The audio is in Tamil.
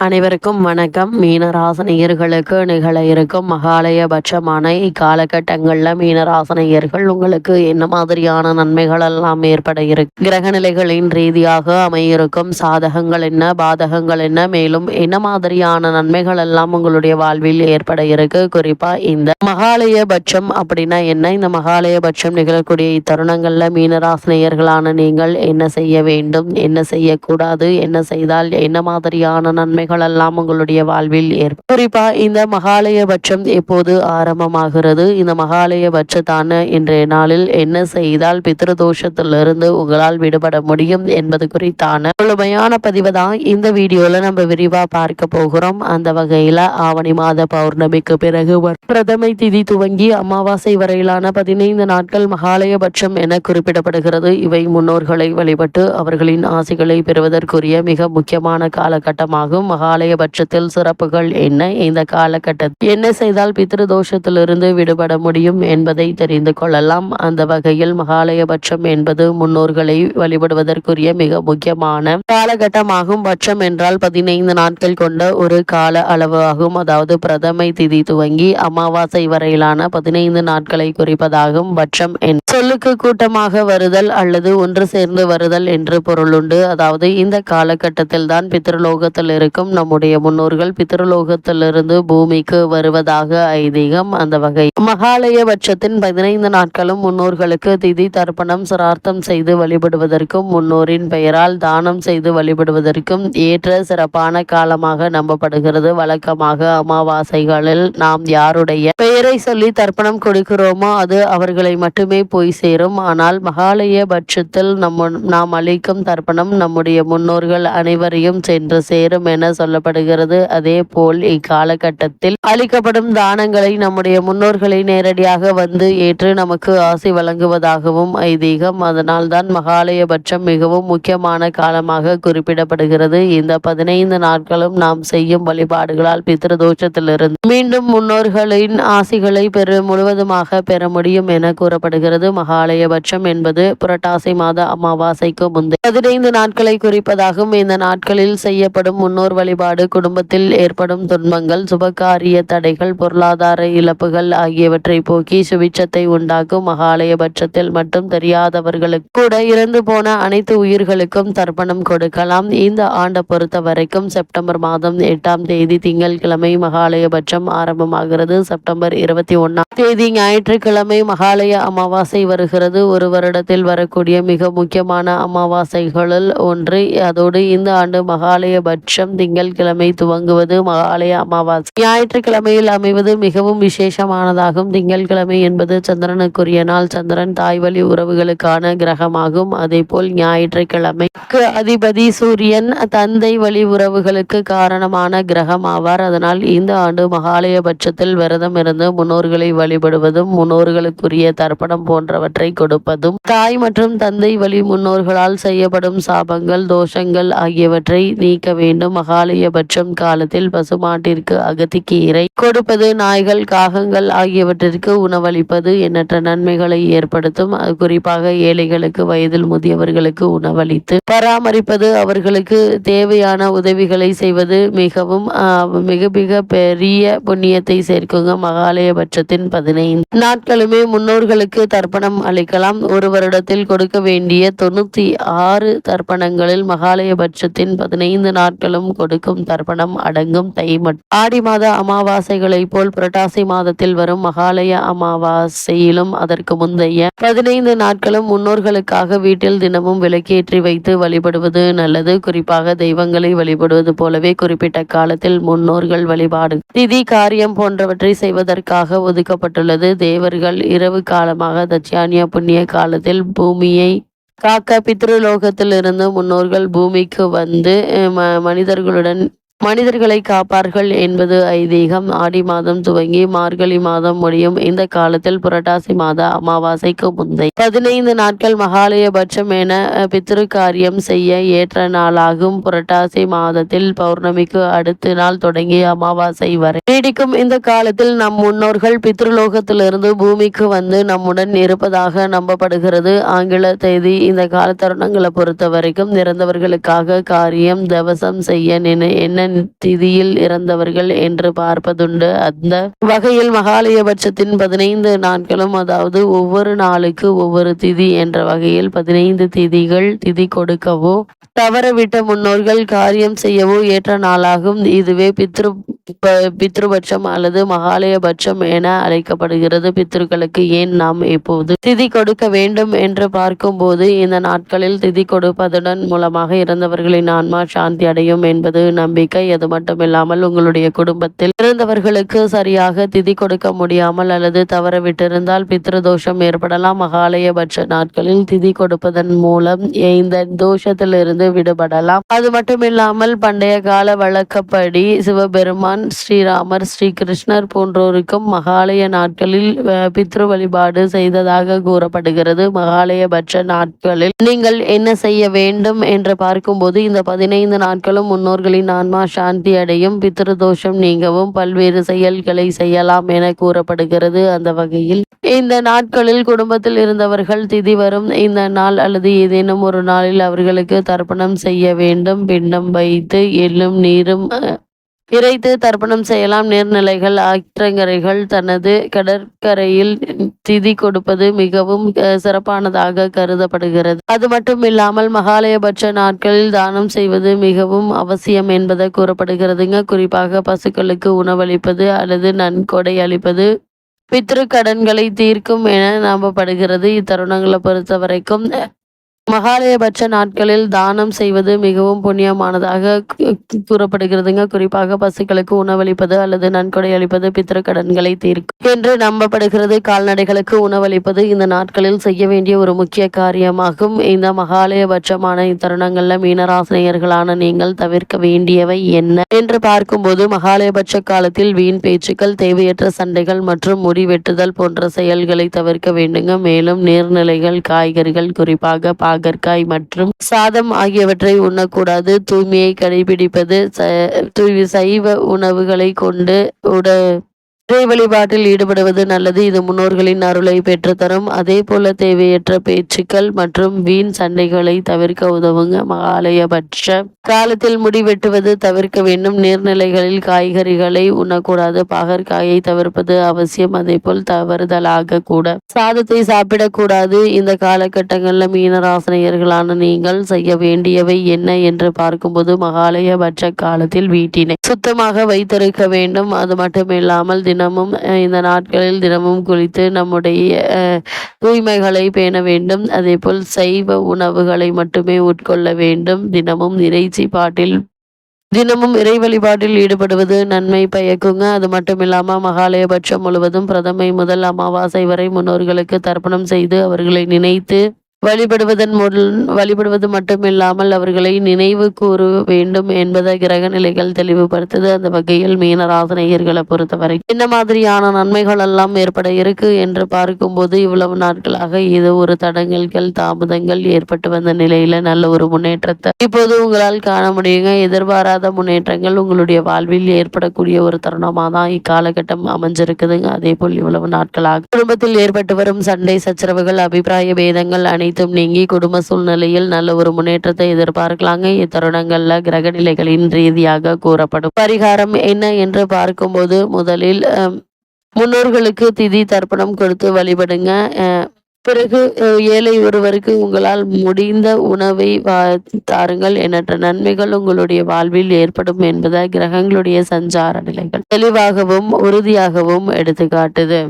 அனைவருக்கும் வணக்கம். மீனராசினியர்களுக்கு நிகழ இருக்கும் மகாலயபட்சமான இக்காலகட்டங்களில் மீனராசினியர்கள் உங்களுக்கு என்ன மாதிரியான நன்மைகள் எல்லாம் ஏற்பட இருக்கு, கிரக நிலைகளின் ரீதியாக அமையிருக்கும் சாதகங்கள் என்ன, பாதகங்கள் என்ன, மேலும் என்ன மாதிரியான நன்மைகள் எல்லாம் உங்களுடைய வாழ்வில் ஏற்பட இருக்கு. குறிப்பா இந்த மகாலயபட்சம் அப்படின்னா என்ன, இந்த மகாலயபட்சம் நிகழக்கூடிய இத்தருணங்கள்ல மீனராசினியர்களான நீங்கள் என்ன செய்ய வேண்டும், என்ன செய்யக்கூடாது, என்ன செய்தால் என்ன மாதிரியான நன்மை எல்லாம் உங்களுடைய வாழ்வில் குறிப்பா இந்த மகாலயபட்சம் எப்போது ஆரம்பமாகிறது, இந்த மகாலயபட்சத்தான இன்றைய நாளில் என்ன செய்தால் பித்ருதோஷத்திலிருந்து உங்களால் விடுபட முடியும் என்பது குறித்தான முழுமையான பதிவு தான் இந்த வீடியோல நம்ம விரிவா பார்க்க போகிறோம். அந்த வகையில ஆவணி மாத பௌர்ணமிக்கு பிறகு பிரதமை திதி துவங்கி அமாவாசை வரையிலான 15 நாட்கள் மகாலயபட்சம் என குறிப்பிடப்படுகிறது. இவை முன்னோர்களை வழிபட்டு அவர்களின் ஆசைகளை பெறுவதற்குரிய மிக முக்கியமான காலகட்டமாகும். மகாலயபட்சத்தில் சிறப்புகள் என்ன, இந்த காலகட்டத்தில் என்ன செய்தால் பித்ருதோஷத்திலிருந்து விடுபட முடியும் என்பதை தெரிந்து கொள்ளலாம். அந்த வகையில் மகாலயபட்சம் என்பது முன்னோர்களை வழிபடுவதற்குரிய மிக முக்கியமான காலகட்டமாகும். பட்சம் என்றால் 15 நாட்கள் கொண்ட ஒரு கால அளவு ஆகும். அதாவது பிரதமை திதி துவங்கி அமாவாசை வரையிலான 15 நாட்களை குறிப்பதாகும். பட்சம் சொல்லுக்கு கூட்டமாக வருதல் அல்லது ஒன்று சேர்ந்து வருதல் என்று பொருளுண்டு. அதாவது இந்த காலகட்டத்தில் தான் பித்ருலோகத்தில் இருக்கும் நம்முடைய முன்னோர்கள் பித்ருலோகத்திலிருந்து பூமிக்கு வருவதாக ஐதீகம். அந்த வகை மகாலயபட்சத்தின் 15 நாட்களும் முன்னோர்களுக்கு திதி தர்ப்பணம் சிரார்த்தம் செய்து வழிபடுவதற்கும் முன்னோரின் பெயரால் தானம் செய்து வழிபடுவதற்கும் ஏற்ற சிறப்பான காலமாக நம்பப்படுகிறது. வழக்கமாக அமாவாசைகளில் நாம் யாருடைய பெயரை சொல்லி தர்ப்பணம் கொடுக்கிறோமோ அது அவர்களை மட்டுமே போய் சேரும். ஆனால் மகாலயபட்சத்தில் நாம் அளிக்கும் தர்ப்பணம் நம்முடைய முன்னோர்கள் அனைவரையும் சென்று சேரும் என சொல்லப்படுகிறது. அதே போல் இக்காலகட்டத்தில் அளிக்கப்படும் தானங்களை நம்முடைய முன்னோர்களை நேரடியாக வந்து ஏற்று நமக்கு ஆசை வழங்குவதாகவும் ஐதீகம். அதனால் தான் மகாலயபட்சம் மிகவும் முக்கியமான காலமாக குறிப்பிடப்படுகிறது. இந்த 15 நாட்களும் நாம் செய்யும் வழிபாடுகளால் பித்ருதோஷத்திலிருந்து மீண்டும் முன்னோர்களின் ஆசைகளை முழுவதுமாக பெற முடியும் என கூறப்படுகிறது. மகாலயபட்சம் என்பது புரட்டாசி மாத அமாவாசைக்கு முந்தைய 15 நாட்களை குறிப்பதாகும். இந்த நாட்களில் செய்யப்படும் முன்னோர் வழிபாடு குடும்பத்தில் ஏற்படும் துன்பங்கள், சுபகாரிய தடைகள், பொருளாதார இழப்புகள் ஆகியவற்றை போக்கி சுபிட்சத்தை உண்டாக்கும். மகாலயபட்சத்தில் மட்டும் தெரியாதவர்களுக்கு கூட இறந்து போன அனைத்து உயிர்களுக்கும் தர்ப்பணம் கொடுக்கலாம். இந்த ஆண்டை பொறுத்த வரைக்கும் செப்டம்பர் மாதம் 8ஆம் தேதி திங்கட்கிழமை மகாலயபட்சம் ஆரம்பமாகிறது. செப்டம்பர் 21ஆம் தேதி ஞாயிற்றுக்கிழமை மகாலய அமாவாசை வருகிறது. ஒரு வருடத்தில் வரக்கூடிய மிக முக்கியமான அமாவாசைகளில் ஒன்று. அதோடு இந்த ஆண்டு மகாலயபட்சம் திங்கட்கிழமை துவங்குவது. மகாலய அமாவாசை ஞாயிற்றுக்கிழமையில் அமைவது மிகவும் விசேஷமானதாகும். திங்கட்கிழமை என்பது சந்திரனுக்குரிய நாள். சந்திரன் தாய்வழி உறவுகளுக்கான கிரகமாகும். அதே போல் ஞாயிற்றுக்கிழமைக்கு அதிபதி சூரியன் தந்தை வழி உறவுகளுக்கு காரணமான கிரகம் ஆவார். அதனால் இந்த ஆண்டு மகாலயபட்சத்தில் விரதம் இருந்து முன்னோர்களை வழிபடுவதும் முன்னோர்களுக்குரிய தர்ப்பணம் போன்றவற்றை கொடுப்பதும் தாய் மற்றும் தந்தை வழி முன்னோர்களால் செய்யப்படும் சாபங்கள், தோஷங்கள் ஆகியவற்றை நீக்க வேண்டும். மகாலயபட்சம் காலத்தில் பசுமாட்டிற்கு அகத்திக்கீரை கொடுப்பது, நாய்கள், காகங்கள் ஆகியவற்றிற்கு உணவளிப்பது எண்ணற்ற நன்மைகளை ஏற்படுத்தும். குறிப்பாக ஏழைகளுக்கு, வயதில் முதியவர்களுக்கு உணவளித்து பராமரிப்பது, அவர்களுக்கு தேவையான உதவிகளை செய்வது மிகவும் மிக மிக பெரிய புண்ணியத்தை சேர்க்குங்க. மகாலயபட்சத்தின் 15 நாட்களுமே முன்னோர்களுக்கு தர்ப்பணம் அளிக்கலாம். ஒரு வருடத்தில் கொடுக்க வேண்டிய 96 தர்ப்பணங்களில் மகாலயபட்சத்தின் 15 நாட்களும் கொடுக்கும் தர்ப்பணம் அடங்கும். தை மற்றும் ஆடி மாத அமாவாசைகளை போல் புரட்டாசி மாதத்தில் வரும் மகாலய அமாவாசையிலும் அதற்கு முந்தைய 15 நாட்களும் முன்னோர்களுக்காக வீட்டில் தினமும் விளக்கேற்றி வைத்து வழிபடுவது நல்லது. குறிப்பாக தெய்வங்களை வழிபடுவது போலவே குறிப்பிட்ட காலத்தில் முன்னோர்கள் வழிபாடு, திதி, காரியம் போன்றவற்றை செய்வதற்காக ஒதுக்கப்பட்டுள்ளது. தேவர்கள் இரவு காலமாக தட்சானிய புண்ணிய காலத்தில் பூமியை காக்க பித்ருலோகத்திலிருந்து முன்னோர்கள் பூமிக்கு வந்து மனிதர்களை காப்பார்கள் என்பது ஐதீகம். ஆடி மாதம் துவங்கி மார்கழி மாதம் முடியும். இந்த காலத்தில் புரட்டாசி மாத அமாவாசைக்கு முந்தைய 15 நாட்கள் மகாலயபட்சம் என பித்ரு காரியம் செய்ய ஏற்ற நாளாகும். புரட்டாசி மாதத்தில் பௌர்ணமிக்கு அடுத்த நாள் தொடங்கி அமாவாசை வரை நீடிக்கும். இந்த காலத்தில் நம் முன்னோர்கள் பித்ருலோகத்திலிருந்து பூமிக்கு வந்து நம்முடன் இருப்பதாக நம்பப்படுகிறது. ஆங்கில தேதி இந்த கால தருணங்களை பொறுத்த வரைக்கும் இறந்தவர்களுக்காக காரியம் தவசம் செய்ய என்ன திதியில் இறந்தவர்கள் என்று பார்ப்பதுண்டு. அந்த வகையில் மகாலயபட்சத்தின் 15 நாட்களும், அதாவது ஒவ்வொரு நாளுக்கு ஒவ்வொரு திதி என்ற வகையில் 15 திதிகள் திதி கொடுக்கவோ தவறவிட்ட முன்னோர்கள் காரியம் செய்யவோ ஏற்ற நாளாகும். இதுவே பித்ருபட்சம் அல்லது மகாலயபட்சம் என அழைக்கப்படுகிறது. பித்ருக்களுக்கு ஏன் நாம் எப்போது திதி கொடுக்க வேண்டும் என்று பார்க்கும்போது, இந்த நாட்களில் திதி கொடுப்பதன் மூலமாக இறந்தவர்களின் ஆன்மா சாந்தி அடையும் என்பது நம்பிக்கை. அது மட்டுமில்லாமல் உங்களுடைய குடும்பத்தில் இறந்தவர்களுக்கு சரியாக திதி கொடுக்க முடியாமல் அல்லது தவறவிட்டிருந்தால் பித்ருதோஷம் ஏற்படலாம். மகாலயபட்ச நாட்களில் திதி கொடுப்பதன் மூலம் இந்த தோஷத்திலிருந்து விடுபடலாம். அது மட்டுமில்லாமல் பண்டைய கால வழக்கப்படி சிவபெருமான், ஸ்ரீராமர், ஸ்ரீ கிருஷ்ணர் போன்றோருக்கும் மகாலய நாட்களில் பித்ரு வழிபாடு செய்ததாக கூறப்படுகிறது. மகாலயபட்ச நாட்களில் நீங்கள் என்ன செய்ய வேண்டும் என்று பார்க்கும்போது, இந்த 15 நாட்களும் முன்னோர்களின் ஆன்மா சாந்தி அடையும், பித்ரு தோஷம் நீங்கவும் பல்வேறு செயல்களை செய்யலாம் என கூறப்படுகிறது. அந்த வகையில் இந்த நாட்களில் குடும்பத்தில் இருந்தவர்கள் திதி வரும் இந்த நாள் அல்லது ஏதேனும் ஒரு நாளில் அவர்களுக்கு தர்ப்பணம் செய்ய வேண்டும். பிண்டம் வைத்து எள்ளும் நீரும் இறைத்து தர்ப்பணம் செய்யலாம். நீர்நிலைகள், ஆற்றங்கரைகள், தனது கடற்கரையில் திதி கொடுப்பது மிகவும் சிறப்பானதாக கருதப்படுகிறது. அது மட்டும் இல்லாமல் மகாலயபட்ச நாட்களில் தானம் செய்வது மிகவும் அவசியம் என்பதை கூறப்படுகிறதுங்க. குறிப்பாக பசுக்களுக்கு உணவளிப்பது அல்லது நன்கொடை அளிப்பது பித்ரு கடன்களை தீர்க்கும் என நம்பப்படுகிறது. இத்தருணங்களை பொறுத்த வரைக்கும் மகாலயபட்ச நாட்களில் தானம் செய்வது மிகவும் புண்ணியமானதாக கூறப்படுகிறதுங்க. குறிப்பாக பசுக்களுக்கு உணவளிப்பது அல்லது நன்கொடை அளிப்பது பித்ரு கடன்களை தீர்க்கும் என்று நம்பப்படுகிறது. கால்நடைகளுக்கு உணவளிப்பது இந்த நாட்களில் செய்ய வேண்டிய ஒரு முக்கிய காரியமாகும். இந்த மகாலயபட்சமான இத்தருணங்கள்ல மீனராசினியர்களான நீங்கள் தவிர்க்க வேண்டியவை என்ன என்று பார்க்கும்போது, மகாலயபட்ச காலத்தில் வீண் பேச்சுக்கள், தேவையற்ற சண்டைகள் மற்றும் முடி வெட்டுதல் போன்ற செயல்களை தவிர்க்க வேண்டுங்க. மேலும் நீர்நிலைகள், காய்கறிகள், குறிப்பாக பாகற்காய் மற்றும் சாதம் ஆகியவற்றை உண்ணக்கூடாது. தூய்மையை கடைபிடிப்பது, சைவ உணவுகளை கொண்டு இறை வழிபாட்டில் ஈடுபடுவது நல்லது. இது முன்னோர்களின் அருளை பெற்றுத்தரும். அதே போல தேவையற்ற பேச்சுக்கள் மற்றும் வீண் சண்டைகளை தவிர்க்க உதவுங்க. மகாலயபட்ச காலத்தில் முடி வெட்டுவது தவிர்க்க வேண்டும். நீர்நிலைகளில் காய்கறிகளை உண்ணக்கூடாது. பாகற்காயை தவிர்ப்பது அவசியம். அதே போல் தவறுதலாக கூட சாதத்தை சாப்பிடக்கூடாது. இந்த காலகட்டங்களில் மீனராசினியர்களான நீங்கள் செய்ய வேண்டியவை என்ன என்று பார்க்கும்போது, மகாலயபட்ச காலத்தில் வீட்டினை சுத்தமாக வைத்திருக்க வேண்டும். அது மட்டும் இல்லாமல் தினமும் இந்த நாட்களில் தினமும் குளித்து நம்முடைய தூய்மைகளை பேண வேண்டும். அதே போல் சைவ உணவுகளை மட்டுமே உட்கொள்ள வேண்டும். தினமும் இறை வழிபாட்டில் ஈடுபடுவது நன்மை பயக்குங்க. அது மட்டும் இல்லாமல் மகாலயபட்சம் முழுவதும் பிரதமை முதல் அமாவாசை வரை முன்னோர்களுக்கு தர்ப்பணம் செய்து அவர்களை நினைத்து வழிபடுவது மட்டுமில்லாமல் அவர்களை நினைவு கூற வேண்டும் என்பதை கிரக நிலைகள் தெளிவுபடுத்தது. அந்த வகையில் மீனராசினியர்களை பொறுத்தவரை என்ன மாதிரியான நன்மைகள் எல்லாம் ஏற்பட இருக்கு என்று பார்க்கும்போது, இவ்வளவு நாட்களாக ஏதோ ஒரு தடங்கல்கள், தாமதங்கள் ஏற்பட்டு வந்த நிலையில நல்ல ஒரு முன்னேற்றத்தை இப்போது உங்களால் காண முடியுங்க. எதிர்பாராத முன்னேற்றங்கள் உங்களுடைய வாழ்வில் ஏற்படக்கூடிய ஒரு தருணமாக தான் இக்காலகட்டம் அமைஞ்சிருக்குதுங்க. அதே போல் இவ்வளவு நாட்களாக குடும்பத்தில் ஏற்பட்டு வரும் சண்டை, சச்சரவுகள், அபிப்பிராய பேதங்கள் அனைத்தும் நீங்கி குடும்ப சூழ்நிலையில் நல்ல ஒரு முன்னேற்றத்தை எதிர்பார்க்கலாங்க. இத்தருணங்கள்ல கிரக நிலைகளின் ரீதியாக கூறப்படும் பரிகாரம் என்ன என்று பார்க்கும்போது, முதலில் முன்னோர்களுக்கு திதி தர்ப்பணம் கொடுத்து வழிபடுங்க. பிறகு ஏழை ஒருவருக்கு உங்களால் முடிந்த உணவை தாருங்கள். எண்ணற்ற நன்மைகள் உங்களுடைய வாழ்வில் ஏற்படும் என்பதை கிரகங்களுடைய சஞ்சார நிலைகள் தெளிவாகவும் உறுதியாகவும் எடுத்துக்காட்டுது.